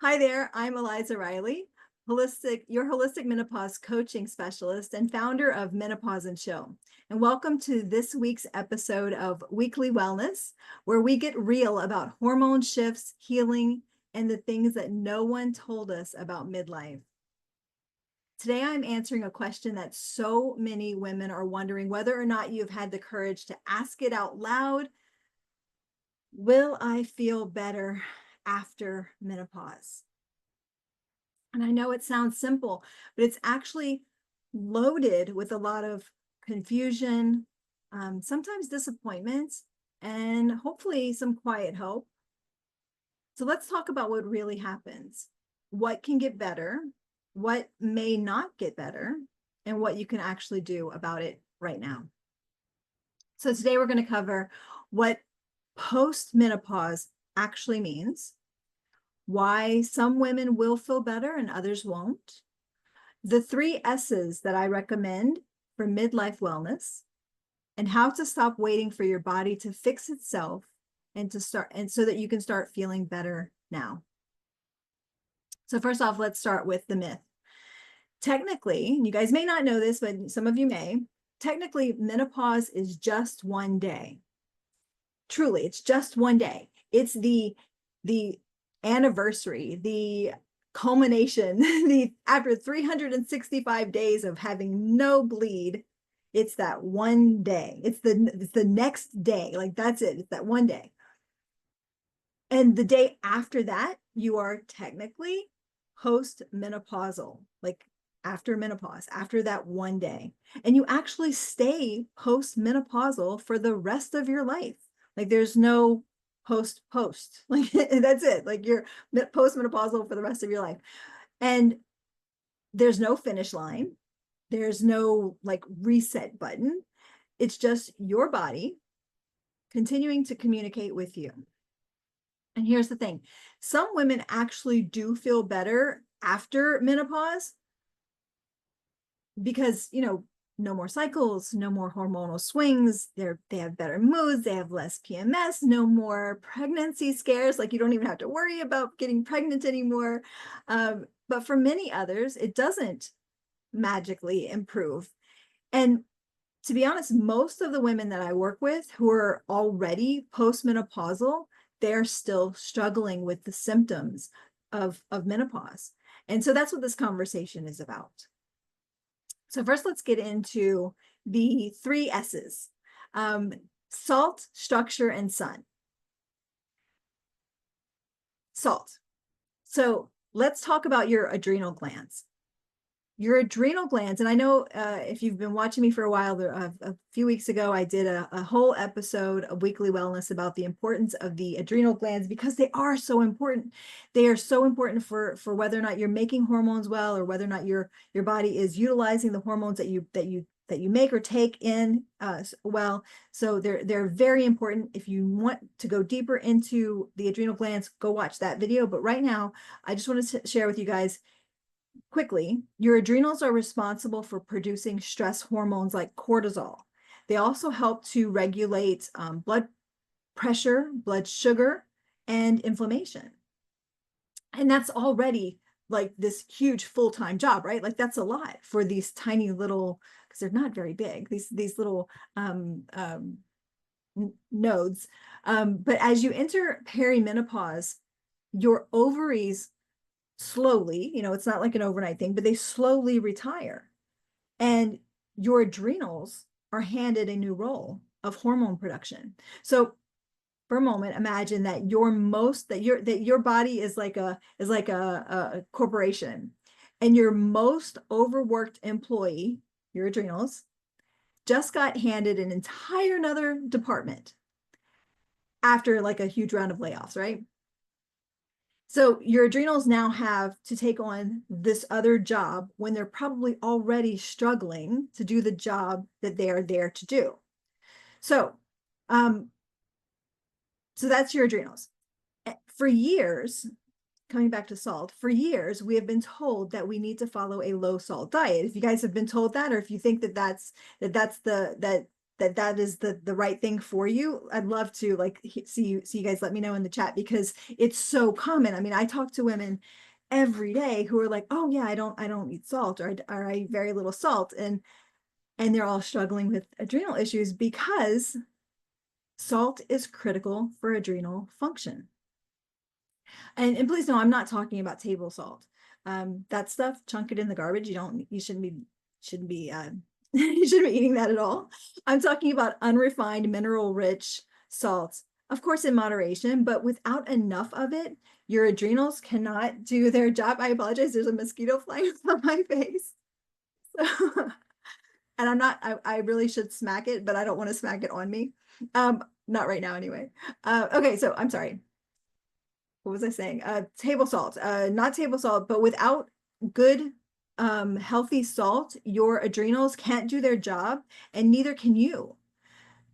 Hi there, I'm Eliza Riley, your holistic menopause coaching specialist and founder of Menopause and Chill. And welcome to this week's episode of Weekly Wellness, where we get real about hormone shifts, healing, and the things that no one told us about midlife. Today, I'm answering a question that so many women are wondering whether or not you've had the courage to ask it out loud. Will I feel better after menopause? And I know it sounds simple, but it's actually loaded with a lot of confusion, sometimes disappointments, and hopefully some quiet hope. So let's talk about what really happens, what can get better, what may not get better, and what you can actually do about it right now. So today we're going to cover what post-menopause actually means, why some women will feel better and others won't, the 3 S's that I recommend for midlife wellness, and how to stop waiting for your body to fix itself and so that you can start feeling better now. So first off, let's start with the myth. Technically, and you guys may not know this, but some of you may, technically menopause is just one day. Truly, it's just one day. It's the anniversary, the culmination, after 365 days of having no bleed, it's that one day. It's the next day. Like that's it. It's that one day. And the day after that, you are technically post-menopausal, like after menopause, after that one day. And you actually stay post-menopausal for the rest of your life. Like there's no post, like that's it. Like you're post-menopausal for the rest of your life. And there's no finish line. There's no like reset button. It's just your body continuing to communicate with you. And here's the thing. Some women actually do feel better after menopause because, no more cycles, no more hormonal swings. They have better moods. They have less PMS, no more pregnancy scares. Like you don't even have to worry about getting pregnant anymore. But for many others, it doesn't magically improve. And to be honest, most of the women that I work with who are already postmenopausal, they're still struggling with the symptoms of menopause. And so that's what this conversation is about. So first, let's get into the 3 S's, salt, structure, and sun. Salt. So let's talk about your adrenal glands. Your adrenal glands, and I know if you've been watching me for a while, a few weeks ago, I did a whole episode of Weekly Wellness about the importance of the adrenal glands because they are so important. They are so important for whether or not you're making hormones well, or whether or not your body is utilizing the hormones that you make or take in well. So they're very important. If you want to go deeper into the adrenal glands, go watch that video. But right now, I just wanted to share with you guys quickly, your adrenals are responsible for producing stress hormones like cortisol. They also help to regulate blood pressure, blood sugar, and inflammation. And that's already like this huge full-time job, right? Like that's a lot for these tiny little, because they're not very big, these little nodes. But as you enter perimenopause, your ovaries slowly, it's not like an overnight thing, but they slowly retire. And your adrenals are handed a new role of hormone production. So for a moment, imagine that your body is like a corporation, and your most overworked employee, your adrenals, just got handed an entire another department after like a huge round of layoffs, right? So your adrenals now have to take on this other job when they're probably already struggling to do the job that they are there to do. So, so that's your adrenals. For years, coming back to salt, for years, we have been told that we need to follow a low salt diet. If you guys have been told that, or if you think that that is the right thing for you, I'd love to like see you guys let me know in the chat, because it's so common. I mean, I talk to women every day who are like, oh yeah, I don't eat salt, or I eat very little salt, and they're all struggling with adrenal issues because salt is critical for adrenal function. And please know, I'm not talking about table salt. That stuff, chunk it in the garbage. You shouldn't be you shouldn't be eating that at all. I'm talking about unrefined, mineral-rich salts, of course, in moderation, but without enough of it, your adrenals cannot do their job. I apologize. There's a mosquito flying on my face. So, and I really should smack it, but I don't want to smack it on me. Not right now anyway. Okay, so I'm sorry. What was I saying? Table salt, not table salt, but without good, healthy salt, your adrenals can't do their job, and neither can you.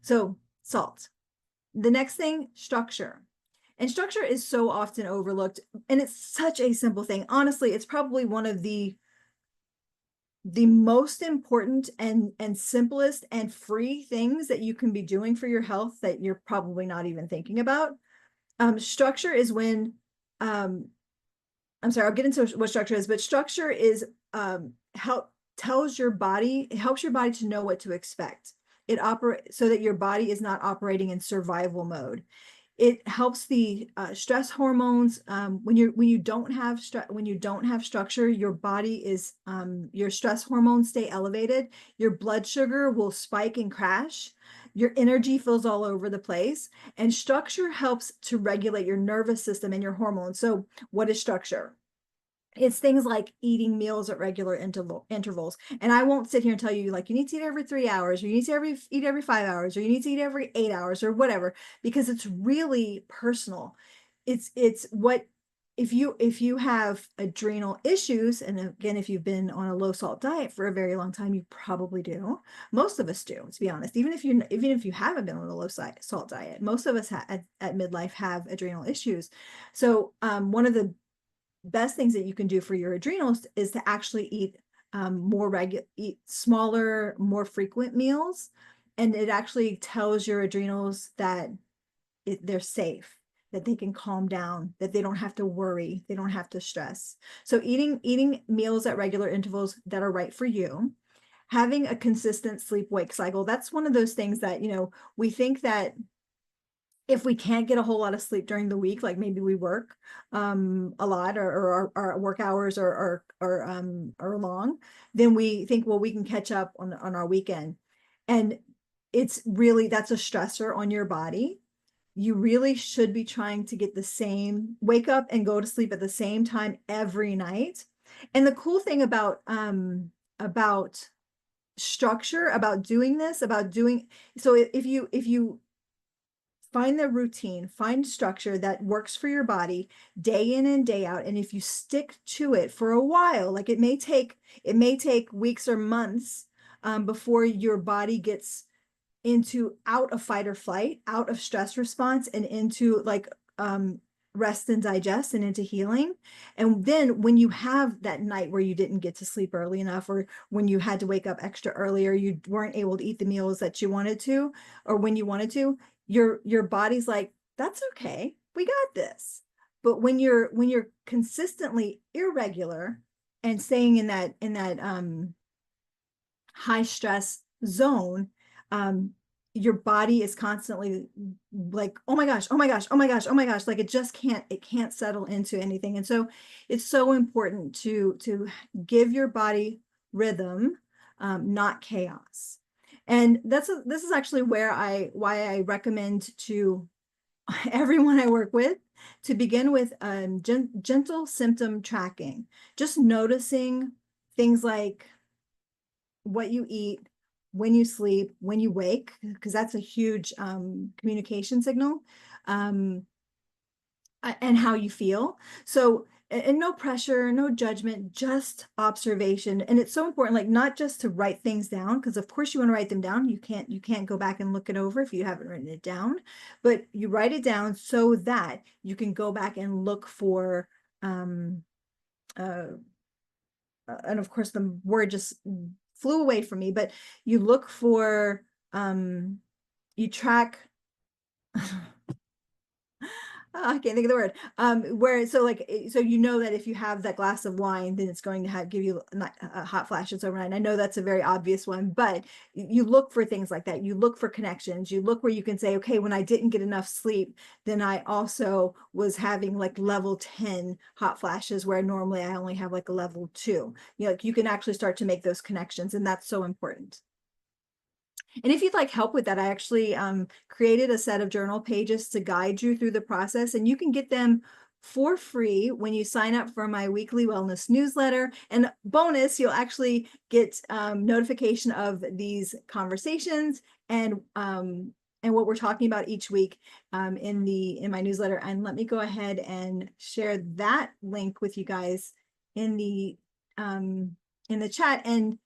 So salt. The next thing, structure. And structure is so often overlooked, and it's such a simple thing. Honestly, it's probably one of the most important and simplest and free things that you can be doing for your health that you're probably not even thinking about. Structure is when, I'm sorry, I'll get into what structure is, but structure is helps your body to know what to expect. It operates so that your body is not operating in survival mode. It helps the stress hormones. When you don't have structure, your body is your stress hormones stay elevated. Your blood sugar will spike and crash. Your energy feels all over the place, and structure helps to regulate your nervous system and your hormones. So, what is structure? It's things like eating meals at regular intervals. And I won't sit here and tell you like you need to eat every 3 hours, or you need to eat every 5 hours, or you need to eat every 8 hours, or whatever, because it's really personal. It's what if you have adrenal issues, and again, if you've been on a low salt diet for a very long time, you probably do. Most of us do, to be honest. Even if you haven't been on a low salt diet, most of us at midlife have adrenal issues. So one of the best things that you can do for your adrenals is to actually eat eat smaller, more frequent meals. And it actually tells your adrenals that they're safe, that they can calm down, that they don't have to worry, they don't have to stress. So eating meals at regular intervals that are right for you, having a consistent sleep-wake cycle. That's one of those things that, we think that if we can't get a whole lot of sleep during the week, like maybe we work a lot, or our work hours are long, then we think, well, we can catch up on our weekend. And that's a stressor on your body. You really should be trying to get wake up and go to sleep at the same time every night. And the cool thing about structure, about doing this, so if you find the routine, find structure that works for your body day in and day out. And if you stick to it for a while, like it may take weeks or months before your body gets out of fight or flight, out of stress response, and into like rest and digest, and into healing. And then when you have that night where you didn't get to sleep early enough, or when you had to wake up extra early, or you weren't able to eat the meals that you wanted to, or when you wanted to, your body's like, that's okay, we got this. But when you're consistently irregular and staying in that high stress zone, your body is constantly like, oh my gosh, oh my gosh, oh my gosh, oh my gosh, like it can't settle into anything. And so it's so important to give your body rhythm, not chaos. And this is actually why I recommend to everyone I work with to begin with gentle symptom tracking, just noticing things like what you eat, when you sleep, when you wake, because that's a huge communication signal, and how you feel. So, and no pressure, no judgment, just observation. And it's so important, like not just to write things down, because of course you want to write them down. You can't go back and look it over if you haven't written it down, but you write it down so that you can go back and look for, and of course the word just flew away from me, but you look for you track I can't think of the word. Where so like so you know that if you have that glass of wine, then it's going to give you hot flashes overnight. And I know that's a very obvious one, but you look for things like that. You look for connections. You look where you can say, okay, when I didn't get enough sleep, then I also was having like level 10 hot flashes where normally I only have like a level 2. You know, like you can actually start to make those connections, and that's so important. And if you'd like help with that, I actually created a set of journal pages to guide you through the process, and you can get them for free when you sign up for my weekly wellness newsletter. And bonus, you'll actually get notification of these conversations and what we're talking about each week in my newsletter. And let me go ahead and share that link with you guys in the chat. And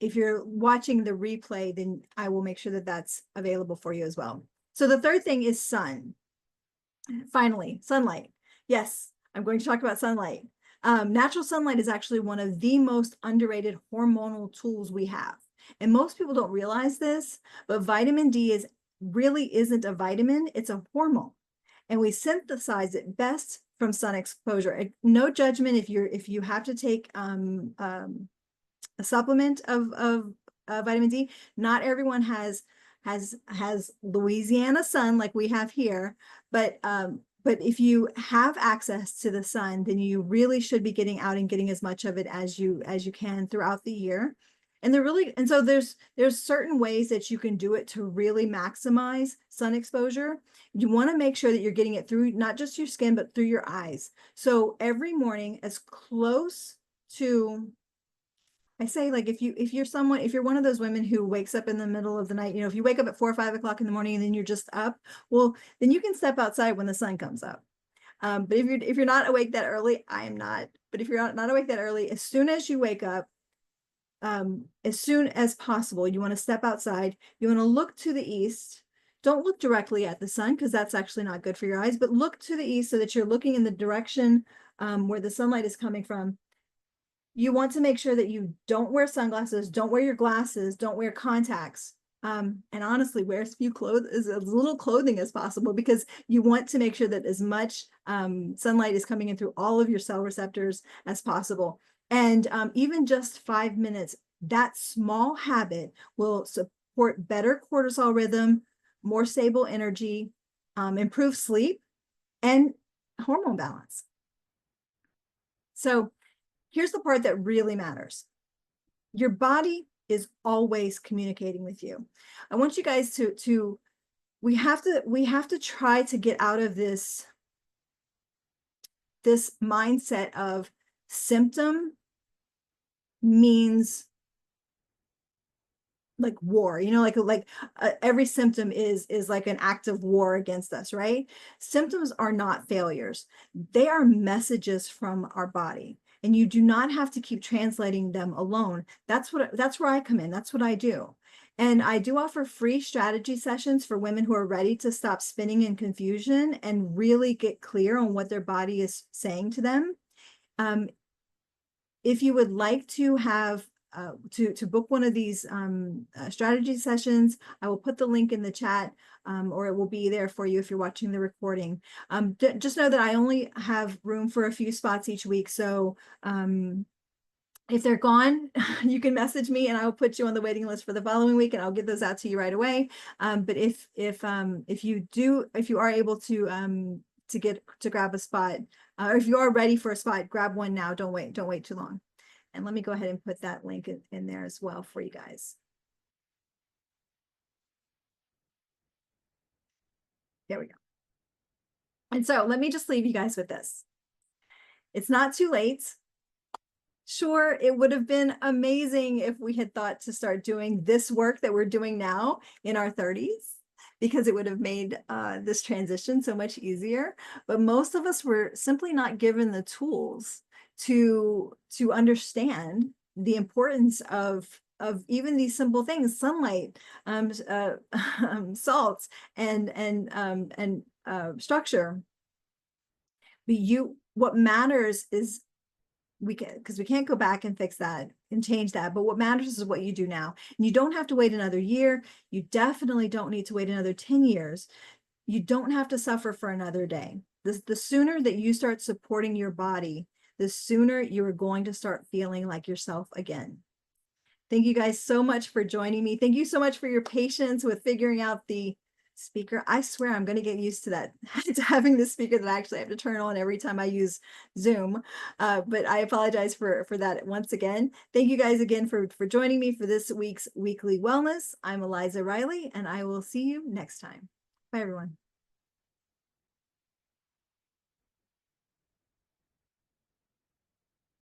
if you're watching the replay, then I will make sure that that's available for you as well. So the third thing is sun. Finally, sunlight. Yes, I'm going to talk about sunlight. Natural sunlight is actually one of the most underrated hormonal tools we have. And most people don't realize this, but vitamin D really isn't a vitamin, it's a hormone. And we synthesize it best from sun exposure. No judgment if you have to take a supplement of vitamin D. Not everyone has Louisiana sun like we have here, but if you have access to the sun, then you really should be getting out and getting as much of it as you can throughout the year. And so there's certain ways that you can do it to really maximize sun exposure. You want to make sure that you're getting it through not just your skin, but through your eyes. So every morning, as close to, I say, like, if you're one of those women who wakes up in the middle of the night, if you wake up at 4 or 5 o'clock in the morning and then you're just up, well, then you can step outside when the sun comes up. But if you're not awake that early, I am not. But if you're not awake that early, as soon as you wake up, as soon as possible, you want to step outside. You want to look to the east. Don't look directly at the sun because that's actually not good for your eyes, but look to the east so that you're looking in the direction where the sunlight is coming from. You want to make sure that you don't wear sunglasses, don't wear your glasses, don't wear contacts. And honestly, wear as little clothing as possible, because you want to make sure that as much sunlight is coming in through all of your cell receptors as possible. And even just 5 minutes, that small habit will support better cortisol rhythm, more stable energy, improve sleep, and hormone balance. So here's the part that really matters. Your body is always communicating with you. I want you guys we have to try to get out of this mindset of symptom means like war, every symptom is like an act of war against us, right? Symptoms are not failures. They are messages from our body. And you do not have to keep translating them alone. That's where I come in. That's what I do. And I do offer free strategy sessions for women who are ready to stop spinning in confusion and really get clear on what their body is saying to them. If you would like to have to book one of these strategy sessions, I will put the link in the chat, or it will be there for you if you're watching the recording. Just know that I only have room for a few spots each week. So if they're gone, you can message me and I'll put you on the waiting list for the following week, and I'll get those out to you right away. But if you are able to grab a spot, or if you are ready for a spot, grab one now. Don't wait too long. And let me go ahead and put that link in there as well for you guys. There we go. And so let me just leave you guys with this. It's not too late. Sure, it would have been amazing if we had thought to start doing this work that we're doing now in our 30s, because it would have made this transition so much easier. But most of us were simply not given the tools to understand the importance of even these simple things: sunlight, salts, and structure. But what matters is we can, because we can't go back and fix that and change that. But what matters is what you do now. And you don't have to wait another year. You definitely don't need to wait another 10 years. You don't have to suffer for another day. The sooner that you start supporting your body, the sooner you are going to start feeling like yourself again. Thank you guys so much for joining me. Thank you so much for your patience with figuring out the speaker. I swear I'm going to get used to that, to having the speaker that I actually have to turn on every time I use Zoom. But I apologize for that once again. Thank you guys again for joining me for this week's Weekly Wellness. I'm Eliza Riley, and I will see you next time. Bye, everyone.